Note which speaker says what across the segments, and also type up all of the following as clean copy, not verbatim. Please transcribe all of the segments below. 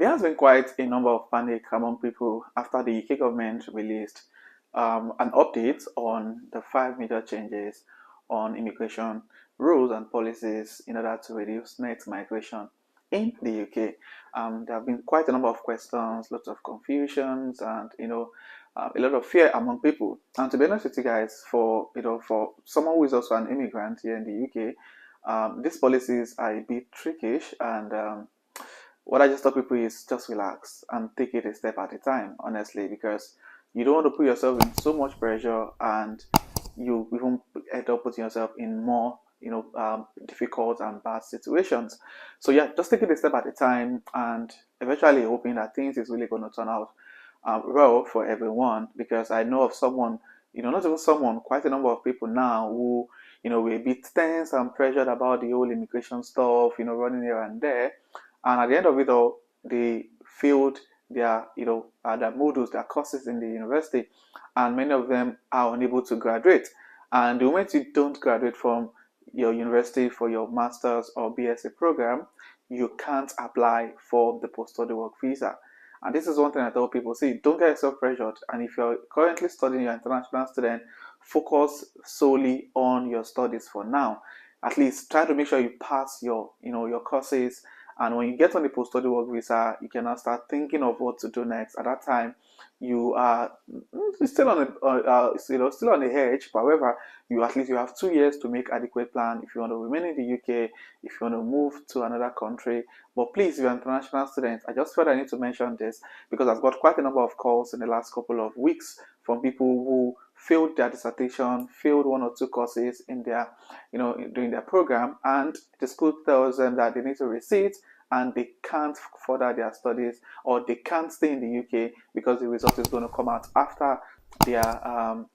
Speaker 1: There has been quite a number of panic among people after the UK government released an update on the five major changes on immigration rules and policies in order to reduce net migration in the UK. There have been quite a number of questions, lots of confusions, and a lot of fear among people. And to be honest with you guys, for someone who is also an immigrant here in the UK, these policies are a bit trickish, and what I just tell people is just relax and take it a step at a time, honestly, because you don't want to put yourself in so much pressure and you even end up putting yourself in more, difficult and bad situations. So yeah, just take it a step at a time and eventually hoping that things is really going to turn out well for everyone. Because I know of someone, not even someone, quite a number of people now who, were a bit tense and pressured about the whole immigration stuff, running here and there, and at the end of it all, they failed their modules, their courses in the university, and many of them are unable to graduate. And the moment you don't graduate from your university for your master's or BSc program, you can't apply for the post-study work visa. And this is one thing I tell people: see, don't get yourself pressured. And if you're currently studying, your international student, focus solely on your studies for now. At least try to make sure you pass your courses, and when you get on the post-study work visa, you can now start thinking of what to do next. At that time, you are still on still on the edge. However, you have 2 years to make adequate plan if you want to remain in the UK, if you want to move to another country. But please, if you're an international student, I just felt I need to mention this because I've got quite a number of calls in the last couple of weeks from people who failed their dissertation, failed one or two courses in their, during their program, and the school tells them that they need to resit and they can't further their studies, or they can't stay in the UK because the result is going to come out after their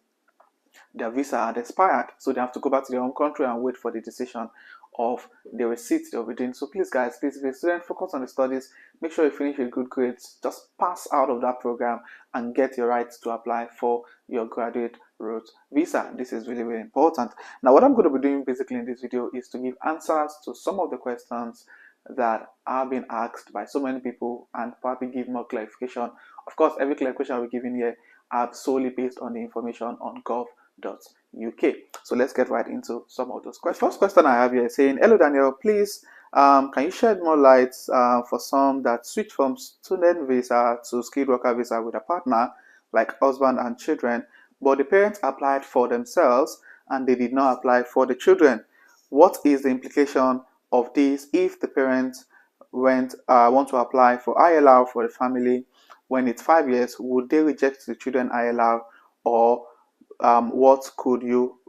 Speaker 1: visa had expired. So they have to go back to their home country and wait for the decision of the receipt they'll be doing. So please, guys, please, if you're a student, focus on the studies. Make sure you finish with good grades. Just pass out of that program and get your rights to apply for your graduate route visa. This is really, really important. Now, what I'm going to be doing basically in this video is to give answers to some of the questions that are being asked by so many people and probably give more clarification. Of course, every clarification we're giving here are solely based on the information on gov.uk. So let's get right into some of those questions. First question I have here is saying, hello Daniel, please can you shed more light for some that switch from student visa to skilled worker visa with a partner, like husband and children, but the parents applied for themselves and they did not apply for the children? What is the implication of this if the parents want to apply for ILR for the family when it's 5 years? Would they reject the children ILR, or what could you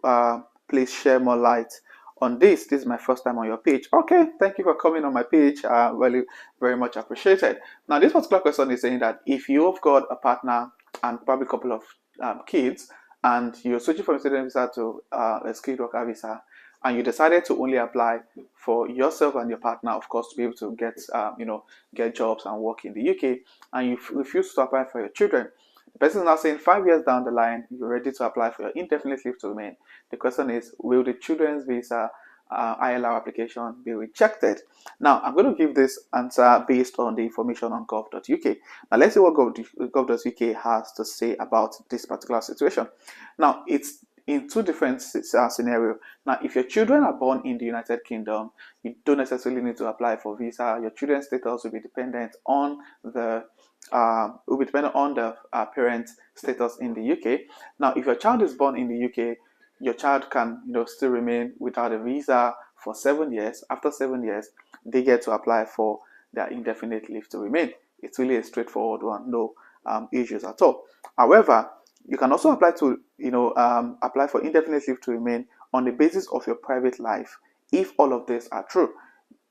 Speaker 1: please share more light on this? This is my first time on your page. Okay, thank you for coming on my page. Really, very much appreciated. Now, this particular question is saying that if you've got a partner and probably a couple of kids, and you're switching from student visa to a skilled worker visa, and you decided to only apply for yourself and your partner, of course, to be able to get jobs and work in the UK, and you refuse to apply for your children. The person is now saying 5 years down the line, you're ready to apply for your indefinite leave to remain. The question is, will the children's visa ILR application be rejected? Now, I'm going to give this answer based on the information on gov.uk. Now, let's see what gov.uk has to say about this particular situation. Now, it's in two different scenarios. Now, if your children are born in the United Kingdom, you don't necessarily need to apply for visa. Your children's status will be dependent on the parent status in the UK. Now, if your child is born in the UK, your child can still remain without a visa for 7 years. After 7 years, they get to apply for their indefinite leave to remain. It's really a straightforward one, no issues at all. However, you can also apply to apply for indefinite leave to remain on the basis of your private life. If all of these are true,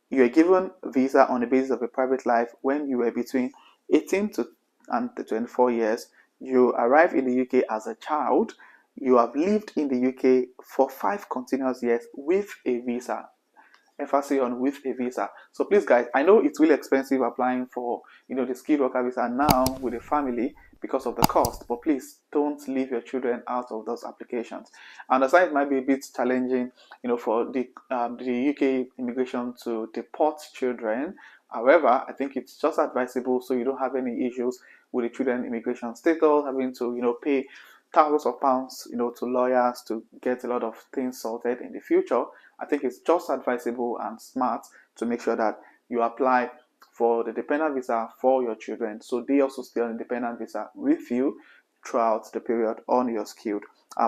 Speaker 1: you are given visa on the basis of a private life when you were between 18 and 24 years. You arrive in the UK as a child. You have lived in the UK for 5 continuous years with a visa. Emphasis on with a visa. So please, guys, I know it's really expensive applying for the skilled worker visa now with a family because of the cost, but please don't leave your children out of those applications. I understand it might be a bit challenging for the UK immigration to deport children However, I think it's just advisable so you don't have any issues with the children immigration status, having to pay thousands of pounds to lawyers to get a lot of things sorted in the future. I think it's just advisable and smart to make sure that you apply for the dependent visa for your children, so they also stay on dependent visa with you throughout the period on your skilled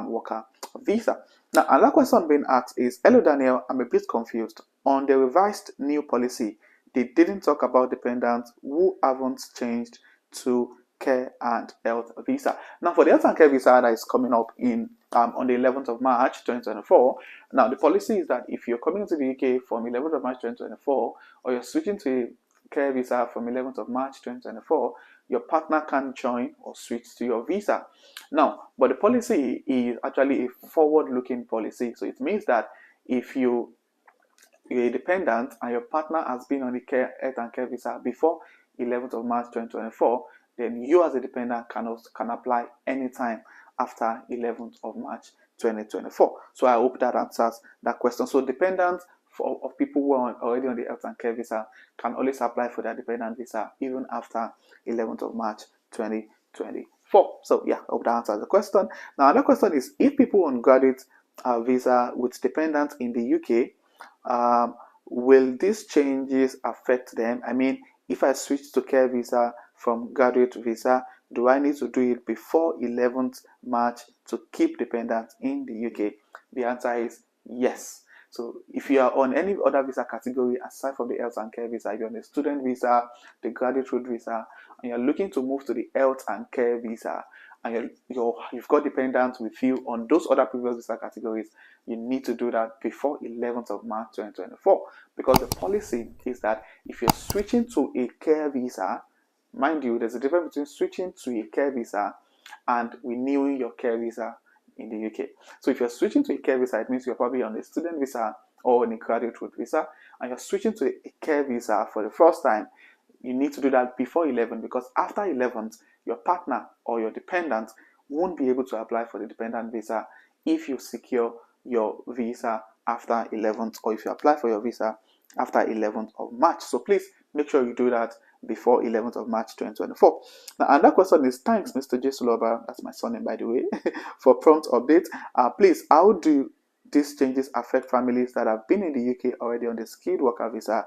Speaker 1: worker visa. Now, another question being asked is, hello Daniel, I'm a bit confused. On the revised new policy, they didn't talk about dependents who haven't changed to care and health visa. Now, for the health and care visa that is coming up in on the 11th of March 2024, now the policy is that if you're coming to the UK from 11th of March 2024, or you're switching to a care visa from 11th of March 2024, your partner can join or switch to your visa. Now, but the policy is actually a forward-looking policy, so it means that if you're a dependent and your partner has been on the health and care visa before 11th of March 2024, then you as a dependent can apply anytime after 11th of March 2024. So I hope that answers that question. So dependents of people who are already on the health and care visa can always apply for their dependent visa even after 11th of March 2024. So yeah, I hope that answers the question. Now another question is, if people on graduate visa with dependents in the UK, will these changes affect them? I mean, if I switch to care visa from graduate visa, do I need to do it before 11th March to keep dependents in the UK? The answer is yes. So if you are on any other visa category aside from the health and care visa, if you're on the student visa, the graduate route visa, and you're looking to move to the health and care visa, and you've got dependents with you on those other previous visa categories, you need to do that before 11th of March 2024, because the policy is that if you're switching to a care visa, mind you, there's a difference between switching to a care visa and renewing your care visa in the UK. So if you're switching to a care visa, it means you're probably on a student visa or on a graduate route visa, and you're switching to a care visa for the first time. You need to do that before 11, because after 11th, your partner or your dependent won't be able to apply for the dependent visa if you secure your visa after 11th, or if you apply for your visa after 11th of March. So please make sure you do that before 11th of March 2024. Now, another question is, thanks Mr. J. Suloba, that's my surname by the way, for prompt update. Please, how do these changes affect families that have been in the UK already on the skilled worker visa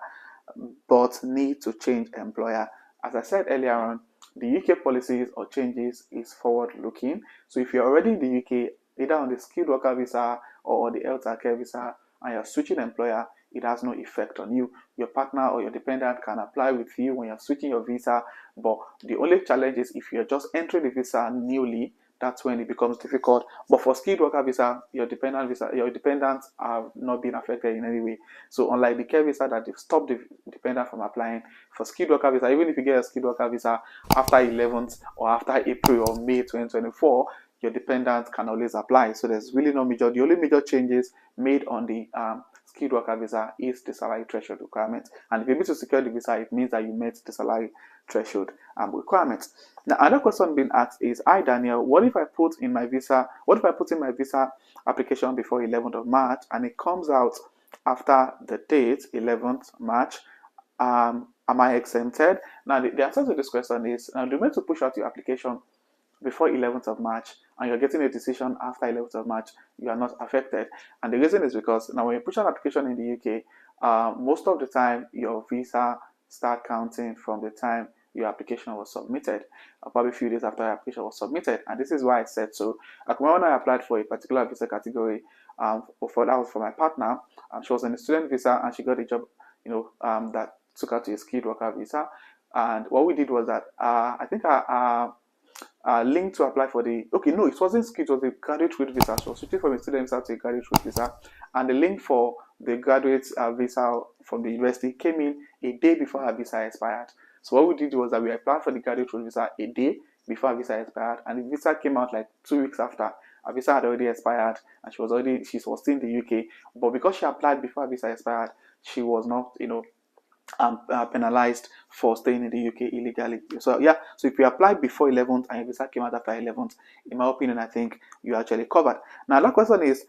Speaker 1: but need to change employer? As I said earlier on, the UK policies or changes is forward looking. So if you're already in the UK, either on the skilled worker visa or on the health and care visa, and you're switching employer, it has no effect on you. Your partner or your dependent can apply with you when you're switching your visa, but the only challenge is if you're just entering the visa newly, that's when it becomes difficult. But for skilled worker visa, your dependents have not been affected in any way. So unlike the care visa that they've stopped the dependent from applying, for skilled worker visa, even if you get a skilled worker visa after 11th or after April or May 2024, your dependent can always apply. So there's really no major. The only major changes made on the skilled worker visa is the salary threshold requirement. And if you need to secure the visa, it means that you met the salary threshold requirements. Now, another question being asked is, hi Daniel, what if I put in my visa application before 11th of March and it comes out after the date 11th March? Am I exempted? Now, the answer to this question is, the moment to push out your application before 11th of March and you're getting a decision after 11th of March, you are not affected. And the reason is because now when you push an application in the UK, most of the time your visa start counting from the time your application was submitted, probably a few days after your application was submitted. And this is why I said so. Like when I applied for a particular visa category, that was for my partner, she was on a student visa and she got a job, that took her to a skilled worker visa. And what we did was that I think link to apply for the it wasn't skilled, it was a graduate route visa. So switching from a student visa to a graduate route visa, and the link for the graduate visa from the university came in a day before her visa expired. So what we did was that we applied for the graduate route visa a day before her visa expired, and the visa came out like 2 weeks after. Her visa had already expired and she was still in the UK, but because she applied before her visa expired, she was not penalized for staying in the UK illegally. So yeah, so if you apply before 11th and your visa came out after 11th, in my opinion, I think you're actually covered. Now, that question is,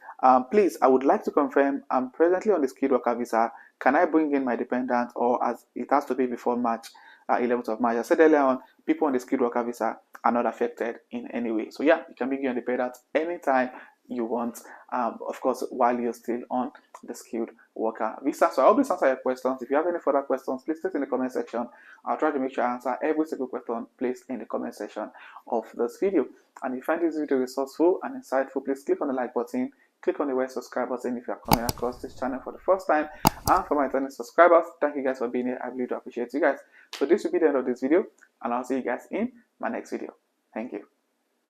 Speaker 1: please, I would like to confirm I'm presently on the skilled worker visa. can I bring in my dependent, or as it has to be before March 11th of March? I said earlier on, people on the skilled worker visa are not affected in any way. So yeah, you can bring in your dependent anytime you want, of course, while you're still on the skilled worker visa. So I hope this answers your questions. If you have any further questions, please put in the comment section. I'll try to make sure I answer every single question placed in the comment section of this video. And if you find this video resourceful and insightful, please click on the like button, click on the red subscribe button if you are coming across this channel for the first time. And for my returning subscribers, thank you guys for being here. I really do appreciate you guys. So this will be the end of this video, and I'll see you guys in my next video. Thank you.